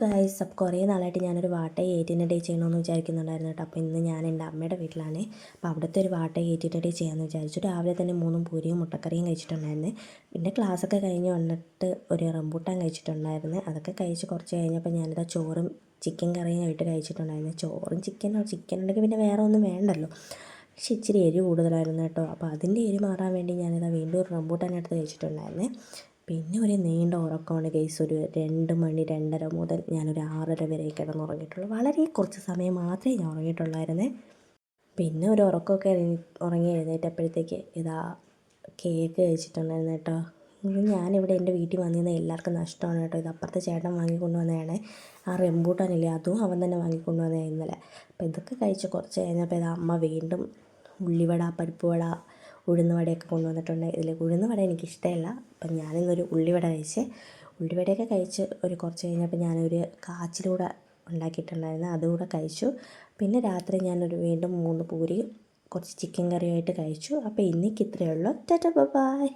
Guys അപ്പോൾ കുറേ നാളായിട്ട് ഞാനൊരു വാട്ട ഏറ്റിൻ്റെ ഡേ ചെയ്യണമെന്ന് വിചാരിക്കുന്നുണ്ടായിരുന്നു കേട്ടോ. അപ്പോൾ ഇന്ന് ഞാൻ എൻ്റെ അമ്മയുടെ വീട്ടിലാണ്. അപ്പോൾ അവിടുത്തെ ഒരു വാട്ട ഏറ്റിൻ്റെ ഡേ ചെയ്യാമെന്ന് വിചാരിച്ചു. രാവിലെ തന്നെ 3 പൂരിയും മുട്ടക്കറിയും കഴിച്ചിട്ടുണ്ടായിരുന്നു. പിന്നെ ക്ലാസ്സൊക്കെ കഴിഞ്ഞ് വന്നിട്ട് ഒരു റംബൂട്ടാൻ കഴിച്ചിട്ടുണ്ടായിരുന്നു. അതൊക്കെ കഴിച്ച് കുറച്ച് കഴിഞ്ഞപ്പോൾ ഞാനിതാ ചോറും ചിക്കൻ കറിയും ആയിട്ട് കഴിച്ചിട്ടുണ്ടായിരുന്നു. ചോറും ചിക്കൻ ഉണ്ടെങ്കിൽ പിന്നെ വേറെ ഒന്നും വേണ്ടല്ലോ. പക്ഷെ ഇച്ചിരി എരി കൂടുതലായിരുന്നു കേട്ടോ. അപ്പോൾ അതിൻ്റെ എരി മാറാൻ വേണ്ടി ഞാനിതാ വീണ്ടും ഒരു റംബൂട്ടാൻ എടുത്ത് കഴിച്ചിട്ടുണ്ടായിരുന്നു. പിന്നെ ഒരു നീണ്ട ഉറക്കമാണ് ഗൈസ്. ഒരു 2 മണി 2:30 മുതൽ ഞാനൊരു 6:30 വരെ കിടന്നുറങ്ങിയിട്ടുള്ളൂ. വളരെ കുറച്ച് സമയം മാത്രമേ ഞാൻ ഉറങ്ങിയിട്ടുള്ളായിരുന്നേ. പിന്നെ ഒരു ഉറക്കമൊക്കെ ഉറങ്ങി എഴുന്നേറ്റപ്പോഴത്തേക്ക് ഇതാ കേക്ക് കഴിച്ചിട്ടുണ്ടായിരുന്നു കേട്ടോ. ഞാനിവിടെ എൻ്റെ വീട്ടിൽ വന്നിരുന്ന എല്ലാവർക്കും നഷ്ടമാണ് കേട്ടോ. ഇത് അപ്പുറത്തെ ചേട്ടൻ വാങ്ങിക്കൊണ്ട് വന്നതാണ്. ആ റംബൂട്ടാനില്ലേ, അതും അവൻ തന്നെ വാങ്ങിക്കൊണ്ട് വന്നതാണ് ഇന്നലെ. അപ്പോൾ ഇതൊക്കെ കഴിച്ച് കുറച്ച് കഴിഞ്ഞപ്പോൾ ഇത് അമ്മ വീണ്ടും ഉള്ളിവട, പരിപ്പുവട, ഉഴുന്നുവടയൊക്കെ കൊണ്ടുവന്നിട്ടുണ്ട്. ഇതിൽ ഉഴുന്നുവട എനിക്കിഷ്ടമല്ല. അപ്പം ഞാനിന്നൊരു ഉള്ളിവട കഴിച്ച്. ഉള്ളിവടയൊക്കെ കഴിച്ച് ഒരു കുറച്ച് കഴിഞ്ഞപ്പോൾ ഞാനൊരു കാച്ചിലൂടെ ഉണ്ടാക്കിയിട്ടുണ്ടായിരുന്നു, അതുകൂടെ കഴിച്ചു. പിന്നെ രാത്രി ഞാനൊരു വീണ്ടും 3 പൂരി കുറച്ച് ചിക്കൻ കറിയായിട്ട് കഴിച്ചു. അപ്പോൾ ഇന്നേക്ക് ഇത്രയേ ഉള്ളൂ. Tata bye.